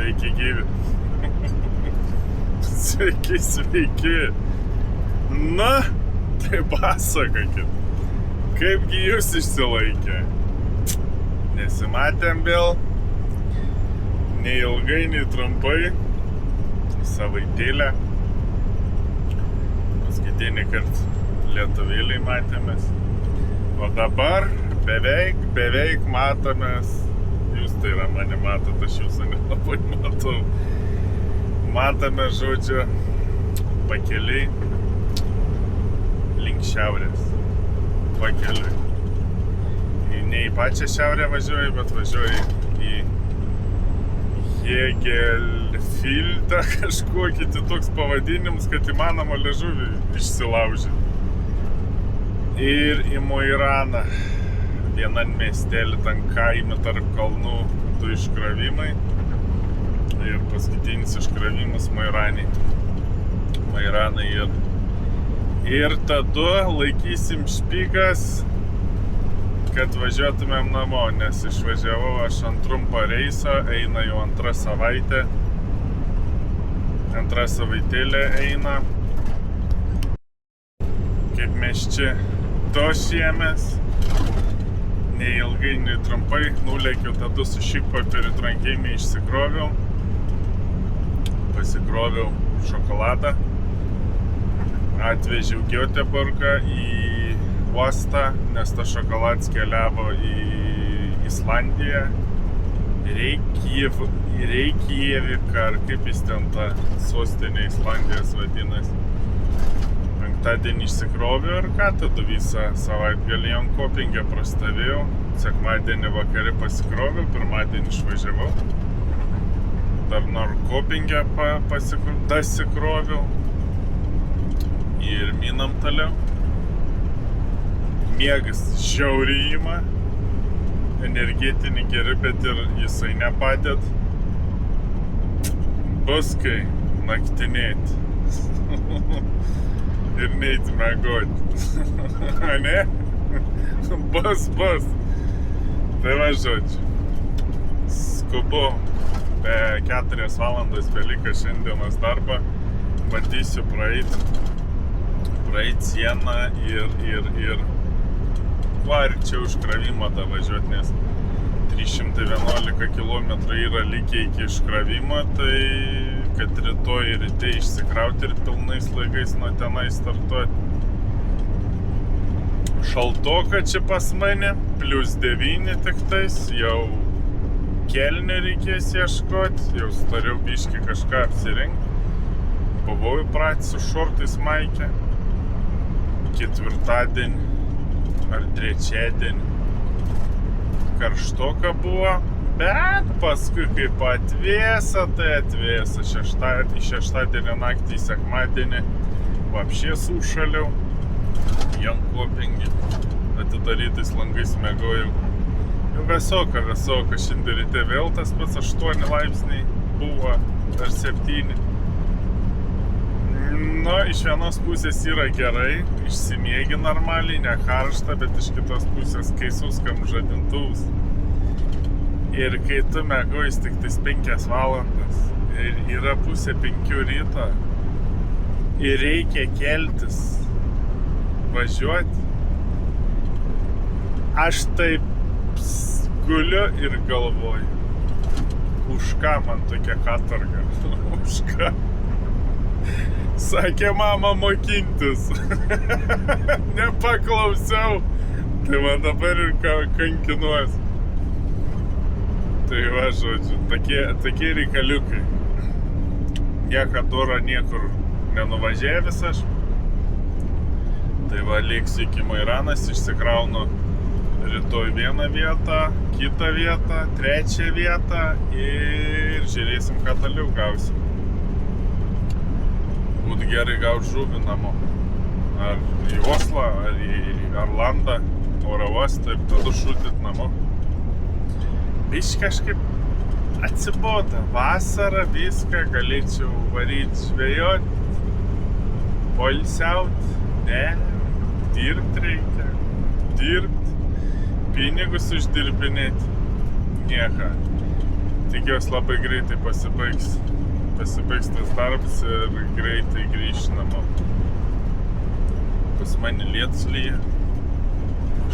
Sveiki gyvi. Sveiki. Na, tai pasakokit, kaipgi jūs išsilaikė? Nesimatėm vėl, nei ilgai, nei trumpai, savaitėlę. Paskutinį kartą lietuvėliai matėmės. O dabar beveik matomės. Jūs tai yra mane matot, aš jūsų nelabai matau. Matome, žodžiu, pakeliai link šiaurės. Pakeliui. Ne į pačią šiaurę važiuoju, bet važiuoju į Hegelfildą kažkokį, toks pavadinimus, kad įmanoma liežuvį išsilaužyti. Ir į Moiraną. Vienan miestelį ten kaime tarp kalnų du iškravimai. Ir paskutinis iškravimas Moiranai ir tada laikysim špigas, kad važiuotumėm namo, nes išvažiavau aš ant trumpo reiso, eina jau antra savaitėlė eina, kaip mes čia tošiemės, nei ilgai, nei trumpai, nulėkiau tada su šikpapiriu trankėjimį, pasikroviau šokoladą, atvežiau Göteborgą į uostą, nes tas šokoladas keliavo į Islandiją, Reikjaviką, ar kaip jis ten ta sostinė Islandijos vadinasi. Penktadienį išsikroviau ir ką, tada visą savaitgalį Jankopinge prastavėjau, sekmadienį vakare pasikroviau, pirmadienį išvažiavau, dar Norkopinge dasikroviau ir minam toliau. Miegas žiauriai ima, energetinį geri, bet ir jisai nepadėt. Bus kai naktinėti ir neiti mėgoti. Ne? Bus. Tai va, žodžiu, skubu, be 4 valandas belika šiandienos darbą, bandysiu praeit sieną ir kuo arčiau iškravimo tą važiuoti, nes 311 km yra likę iki iškravimo, tai kad rytoj ryte išsikrauti ir pilnais laigais nuo tenai startuoti. Šaltoka čia pas mane, +9 tiktais, jau kelnių reikės ieškoti, jau stariau biškį kažką apsirengti. Buvau įpratęs su šortais maike, ketvirtadienį ar trečiadienį karštoka buvo, bet paskui kaip atvėsa, tai atvėsa. Šeštadienį naktį į sekmadienį vapšė sušaliau, Jankopinge, atidarytais langais mėgojau. Jau vėsoka, šiandien ryte vėl tas pats 8 laipsniai buvo, ar 7. Nu, iš vienos pusės yra gerai, išsimiegi normaliai, ne karšta, bet iš kitos pusės, kai suskam žadintuvus. Ir kai tu mėgojus tik 5 valandas ir yra 4:30 ryto ir reikia keltis, važiuoti, aš taip guliu ir galvoju, už ką man tokia katorga, už ką? Sakė mama mokintis. Nepaklausiau. Tai man dabar ir kankinuos. Tai va, žodžiu, tokie reikaliukai. Niekada niekur nenuvažiavęs aš. Tai va, liksiu iki Moiranos, išsikraunu rytoj vieną vietą, kitą vietą, trečią vietą ir žiūrėsim, ką toliau gausim. Būtų gerai gauti žuvį namo. Ar į Oslą, ar į Arlandą, oro uostą ir tada šūtit namo. Biškį kažkaip atsiboda. Vasarą viską galėčiau varyti žvejoti, poilsiauti. Ne, dirbt reikia. Pinigus uždirbinėti. Nieka. tikiuosi labai greitai pasibaigs tas darbas ir greitai grįš namo. Pas mane lietus lyja,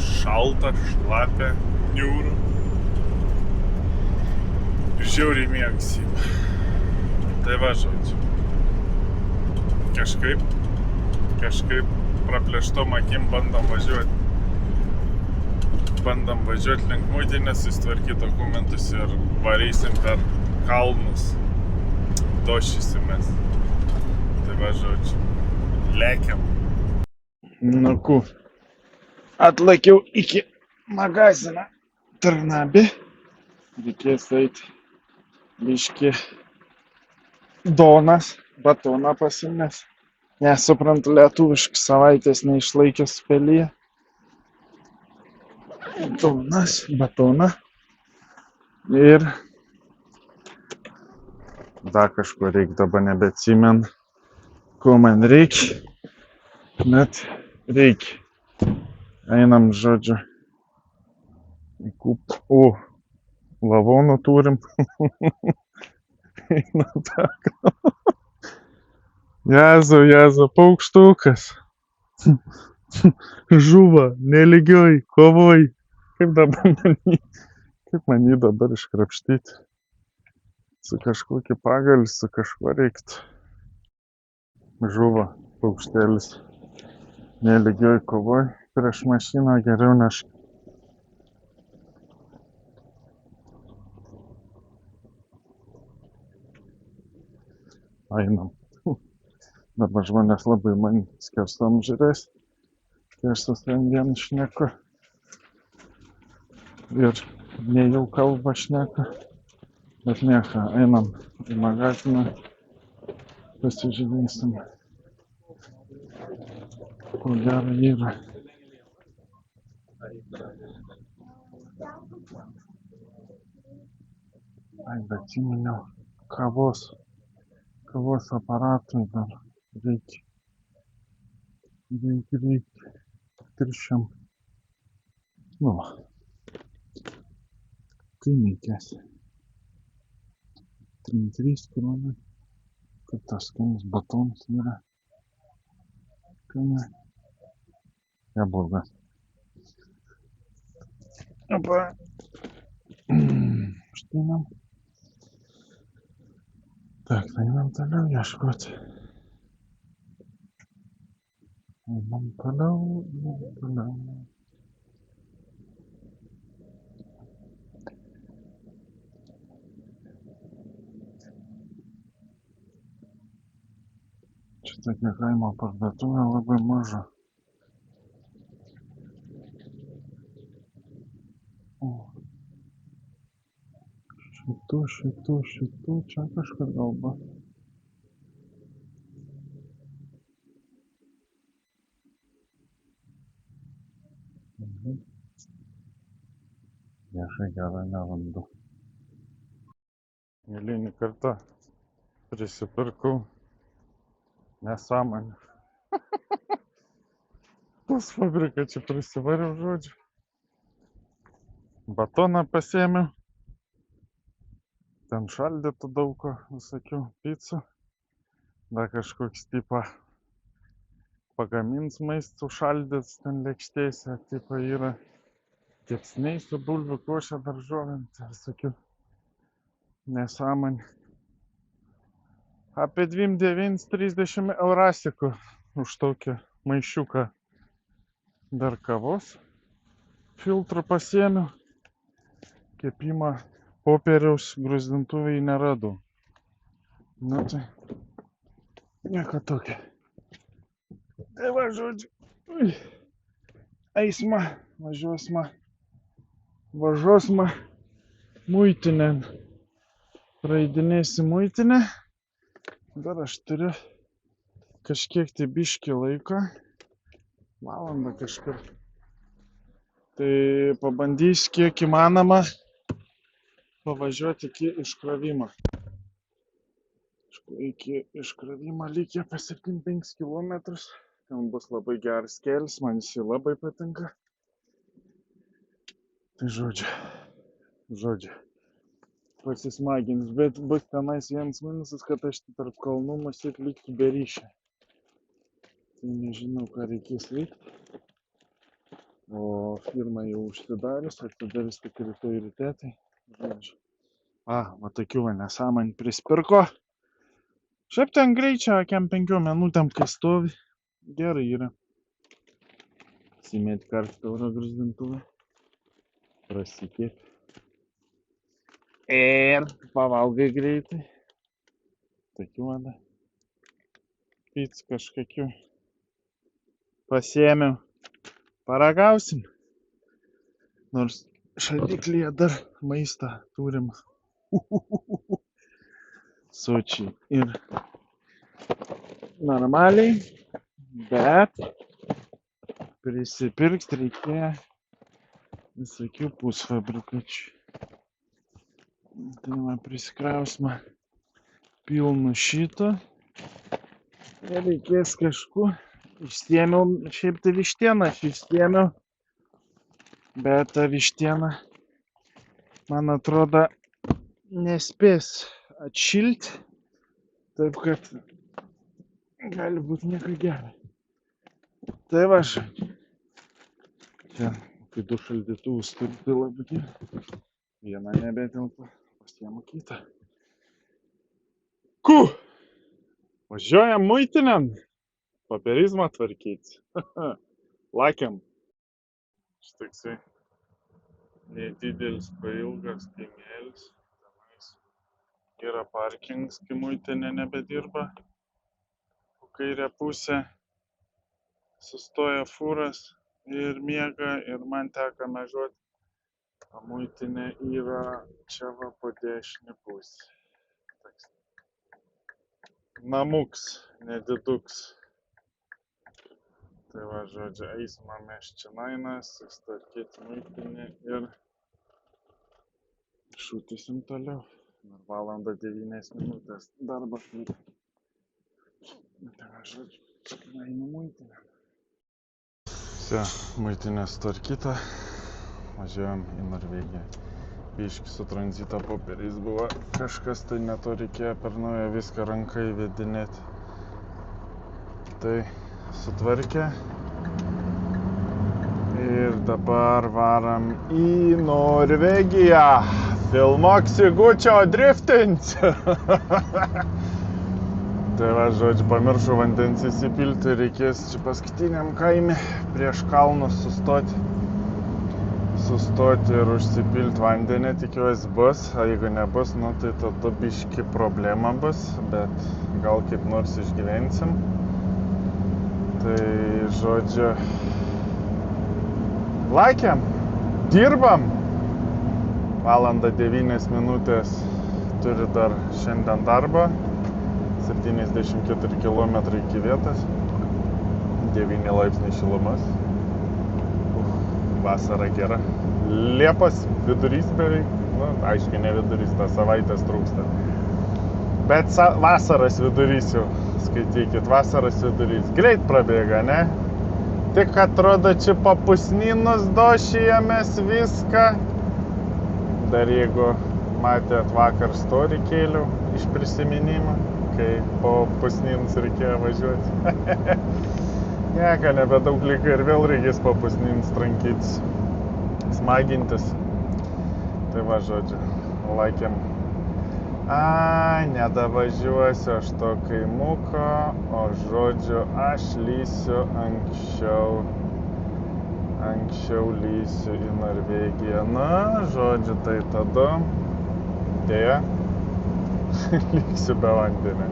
šalta, šlapia, niūru. Žiauriai mėgsi. Tai va, žodžiu. Kažkaip praplėštom akim bandom važiuoti link muitinės, susitvarkyti dokumentus ir varysim per kalnus. Došysimės. Tai va, žodžiu. Lekiam. Nu ku, atlakiau iki magaziną Tarnabį. Reikės eiti biškį donas, batoną pasimės. Nesuprantu lietuviškai, savaitės neišlaikęs pelyje. Donas, batoną. Ir dar kažko reikia, dabar nebeatsimenu, ko man reikia. Net reikia. Einam, žodžiu, į kupą. O, lavonų turim. Einam tak. Jezu, paukštukas. Žuva, nelygioj, kovoj. Kaip man jį dabar iškrapštyti? Su kažkokiu pagaliu, su kažkuo reiktų. Žuva, paukštelis. Nelygioj kovoj prieš mašiną geriau neš. Einam. Dabar žmonės labai man skerstom žiūrės. Kai aš su savim vienu šneku. Ir ne jau kalbą šneku. Bet nieko, einam į magaziną. Pasižiūrėsim. Ko gero yra. Ai, bet atsiminiau, kavos aparatui dar reikia. Trišiam. Nu, kai neikės. 3 km. Kaip tas skanis batonas yra. Skania. Neblogas. Opa. Štinam. Так, einam toliau ieškoti. Einam toliau. Čia tokia kaimo parduotuvė labai maža. Šitų, čia kažkur galbūt. Viešai gerai nerandu. Eilinį kartą prisipirkau nesąmonę. Pas fabriką čia prisivariau, žodžiu. Batoną pasiėmiau. Ten šaldytų daug ko, visokių picų. Dar kažkoks tipo pagamins maistų šaldys ten lėkštėse. Tipo yra kepsniai su bulvių koše, daržovėm, visokių nesąmonė. Apie 29-30 eurasikų už tokį maišiuką. Dar kavos filtrų pasiėmiau. Kepimo popieriaus gruzdintuvai neradau. Nu tai nieko tokio. Tai va, žodžiu. Eisma, važiuosma muitinėn. Praeidinėsi muitinę. Dar aš turiu kažkiek tai biškį laiko. Valandą kažkur. Tai pabandysiu kiek įmanoma pavažiuoti iki iškrovimo. Iki iškrovimo lygiai apie 7-5 km. Ten bus labai geras kelias, man jis labai patinka. Tai žodžiu. pasismagins, bet bus tenais vienas minusas, kad aš tarp kalnų masyt liksiu be ryšio. Tai nežinau, ką reikės veikti. O firma jau užsidarius, atidarys tik rytoj ryte, tai žodžiu. Va tokių nesąmonį prispirko. Šiaip ten greičio, kem 5 minutėm, kai stovi, gerai yra. Įsimėti karštą oro gruzdintuvą, prasikėti. Ir pavalgai greitai. Tokių vada. Pic kažkokių pasiėmiau. Paragausim. Nors šaldiklyje dar maistą turim. Sočiai ir normaliai, bet prisipirkt reikėjo visokių pusfabrikačių. Tai man prisikrausima pilnu šito. Ir reikės kažkur. Išsiėmiau, šiaip tai vištieną aš išsiėmiau. Bet ta vištiena, man atrodo, nespės atšilti. Taip kad gali būti nieko gero. Tai va žodžiu. Čia, kai 2 šaldytuvus turiu, tai labai gerai. Vieną nebetelpa, pasiėmu kitą. Važiuojam muitinėn. Popierizmą tvarkyti. Lakiam. Štoksai nedidelis pailgas kaimėlis. Tenais yra parkings, kai muitinė nebedirba. Po kairę pusę sustoja fūras ir miega ir man teka medžioti. O muitinė yra čia va po dešinę pusę. Namuks, nediduks. Tai va, žodžiu, eismą mes čia nainas, sustarkėti muitinį ir šūtysim toliau. 1:09 minutės darbą turi. Tai va, žodžiu, čia einu muitinę. Vse, muitinė sutvarkyta. Važiuojam į Norvegiją. Biški su tranzito popieriais buvo kažkas, tai neto reikėjo per naują viską ranką įvedinėti. Tai sutvarkė. Ir dabar varam į Norvegiją. Filmuok Sigučio driftins. Tai va, žodžiu, pamiršau vandens įsipilti, reikės čia paskutiniam kaime prieš kalnus sustoti ir užsipilti vandenį, tikiuosi bus, o jeigu nebus, nu tai tada biški problema bus, bet gal kaip nors išgyvensim. Tai, žodžiu, lakiam, dirbam. 1:09 minutės turi dar šiandien darbą, 74 km iki vietos, 9 laipsniai šilumos. Vasara gera. Liepos vidurys beveik, nu, aiškiai ne vidurys, tą savaitės trūksta. Bet vasaros vidurys jau, skaitykit, vasaros vidurys. Greit prabėga, ne? Tik atrodo, čia papusninus došijamės viską. Dar jeigu matėt vakar story kėliau iš prisiminimo, kai po pusninus reikėjo važiuoti. Nieko, nebedaug liko ir vėl reikės po pusninus trankytis, smagintis. Tai va, žodžiu, lakiam. Nedavažiuosiu aš to kaimuko, o žodžiu, aš lysiu anksčiau lysiu į Norvegiją. Na, žodžiu, tai tada, dėja, liksiu be vandenį.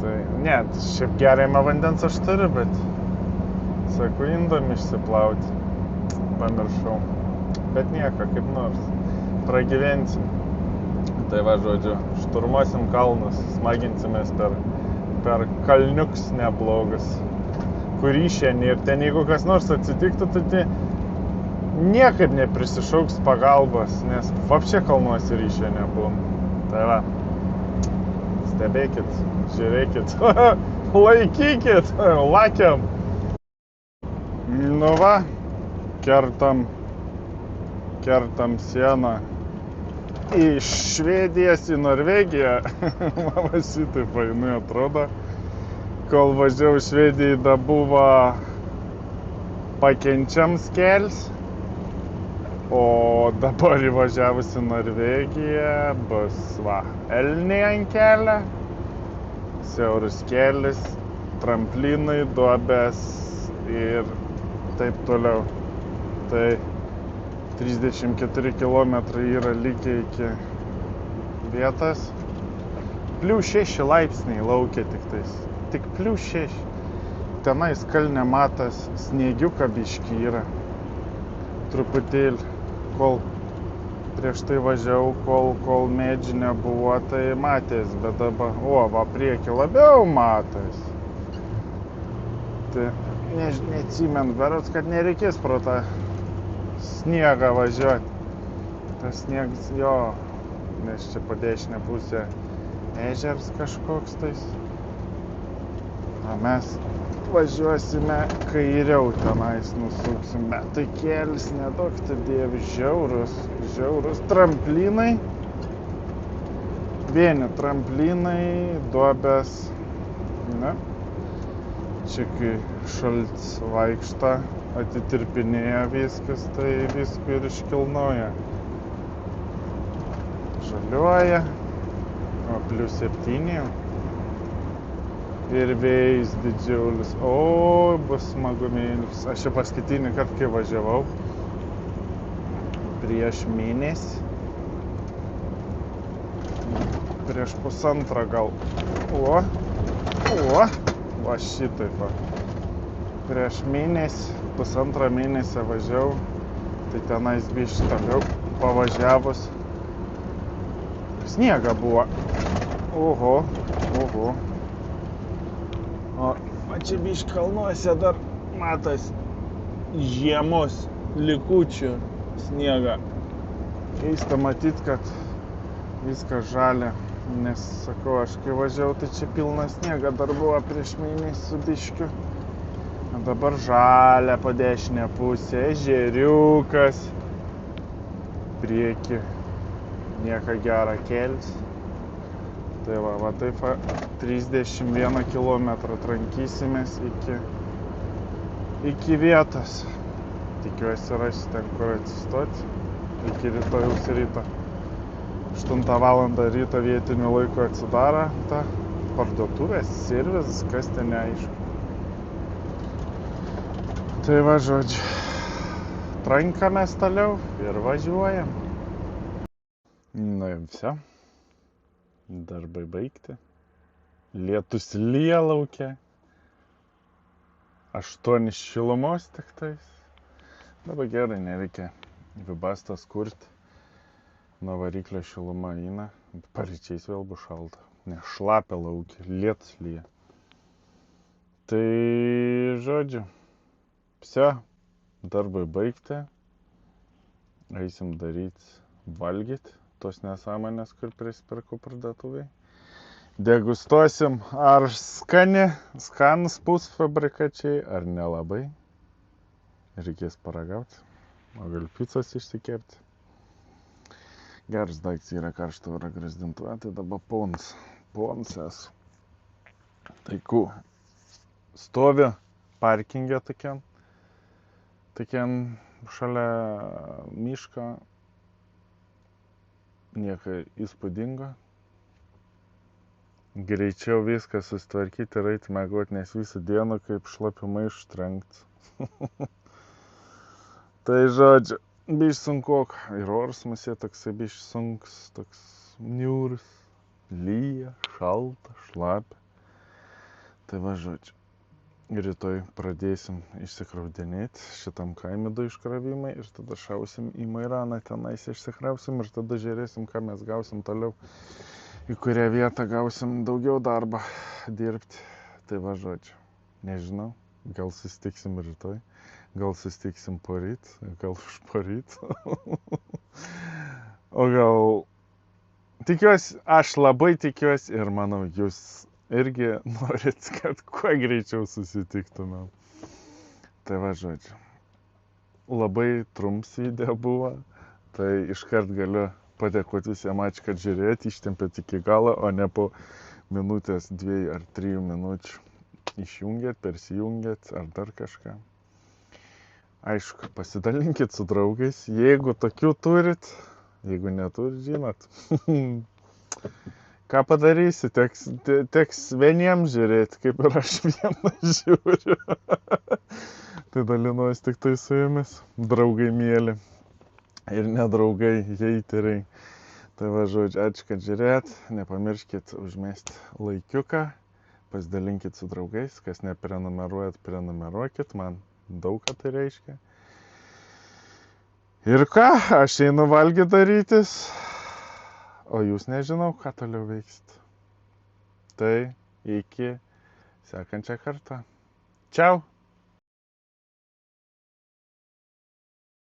Tai, ne, šiaip geriamą vandens aš turiu, bet, sakau, indom išsiplauti, pamiršau. Bet nieko, kaip nors, pragyvensim. Tai va, žodžiu, šturmuosim kalnus, smaginsimės per kalniuks neblogas, kur ryšienį. Ir ten, jeigu kas nors atsitiktų, tai niekad neprisišauks pagalbos, nes vapšė kalnuose ryšio nebūna. Tai va, stebėkit, žiūrėkit, laikykit, lakiam. Nu va, kertam sieną. iš Švedijos į Norvegiją. Va šitaip jinai atrodo. Kol važiavau Švedijai, da buvo pakenčiams kelias. O dabar įvažiavus į Norvegiją bus elniai ant kelio, siauras kelias, tramplinai, duobės ir taip toliau. Tai 34 km yra likę iki vietos. +6 laipsniai laukia tiktais. Tik +6. Tenais kalne matas sniegiuką biškį yra. Truputėlį, kol prieš tai važiavau, kol medžių nebuvo, tai matės, bet dabar, va priekį labiau matės. Tai neatsimenu, berods, kad nereikės pro tą sniegą važiuoti. Tas sniegas, jo, nes čia po dešinę pusę ežers kažkoks tais. O mes važiuosime kairiau tenais, nusuksim, bet tai kelias nedaug, tai dievi, žiaurus tramplinai. Vieni tramplinai, duobės, ne? Čia kai šaltis vaikšta, atitirpinėja viskas, tai visko ir iškilnoja. Žaliuoja, o +7 jau. Ir vėjas didžiulis. O, bus smagumėlis. Aš čia paskutinį kartą, kai važiavau, prieš mėnesį, prieš pusantrą gal. Va šitaip va. Prieš mėnesį, pusantrą mėnesį važiavau, tai tenais biškį toliau pavažiavus. Sniega buvo. Oho. O čia biškį kalnuose dar matas žiemos likučių sniegą. Keista matyt, kad viskas žalia, nes sakau, aš kai važiavau, tai čia pilna sniega dar buvo prieš mėnesį su biškiu. O dabar žalia po dešinę pusę, ežeriukas, prieki nieka gera kelias. Tai va taip 31 km trankysimės iki vietos. Tikiuosi rasti ten, kur atsistoti iki rytojaus ryto. 8 valandą ryto vietiniu laiku atsidaro ta parduotuvė, servisas, kas ten neaišku. Tai va, žodžiu, trankamės toliau ir važiuojam. Nu ir visi. Darbai baigti. Lietus lyja lauke. 8 šilumos tik tais. Dabar gerai, nereikia vibastas kurti. Nuo variklio šiluma eina. Paryčiais vėl bus šalta. Nes šlapia laukia. Lietus lyja. Tai žodžiu. Vse. Darbai baigti. Eisim daryti valgyti. Tos nesąmonės, kur prisipirkau parduotuvėj. Degustuosim, ar skanus pusfabrikačiai, ar nelabai. Reikės paragauti, o gal picos išsikepti. Geras daiktas yra karšto oro grąždintuvė, tai dabar ponsas. Tai stovi parkinge tokiam šalia miško. Nieko įspūdingo. Greičiau viską susitvarkyti ir eiti miegoti, nes visą dieną kaip šlapimai ištrenkti. Tai žodžiu, biškį sunkoka. Ir oras musė toksai biškį sunkus, toks niūrus, lyja, šalta, šlapia. Tai va žodžiu, rytoj pradėsim išsikraudinėti šitam kaime 2 iškravimai ir tada šausim į Mairaną, tenais išsikrausim ir tada žiūrėsim, ką mes gausim toliau, į kurią vietą gausim daugiau darbą dirbti. Tai va žodžiu, nežinau, gal susitiksim rytoj, gal susitiksim poryt, gal už poryt. O gal tikiuosi, aš labai tikiuosi ir manau, jūs irgi norit, kad kuo greičiau susitiktumėm. Tai va žodžiu, labai trumps video buvo, tai iškart galiu padėkoti visiems, ačiū, kad žiūrėt, ištempėt iki galo, o ne po minutės, 2 ar 3 minučių išjungėt, persijungėt ar dar kažką. Aišku, pasidalinkit su draugais, jeigu tokių turit, jeigu neturit, žinot. Ką padarysi, teks vieniems žiūrėti, kaip ir aš vieną žiūriu. Tai dalinuosi tik tai su jumis, draugai mėly ir nedraugai, heiteriai. Tai va, žodžiu, ačiū, kad žiūrėt, nepamirškit užmesti laikiuką, pasidalinkit su draugais, kas neprenumeruojat, prenumeruokit, man daug ką tai reiškia. Ir ką, aš einu valgyti darytis, o jūs nežinau, ką toliau veiksit. Tai iki sekančią kartą. Čiau!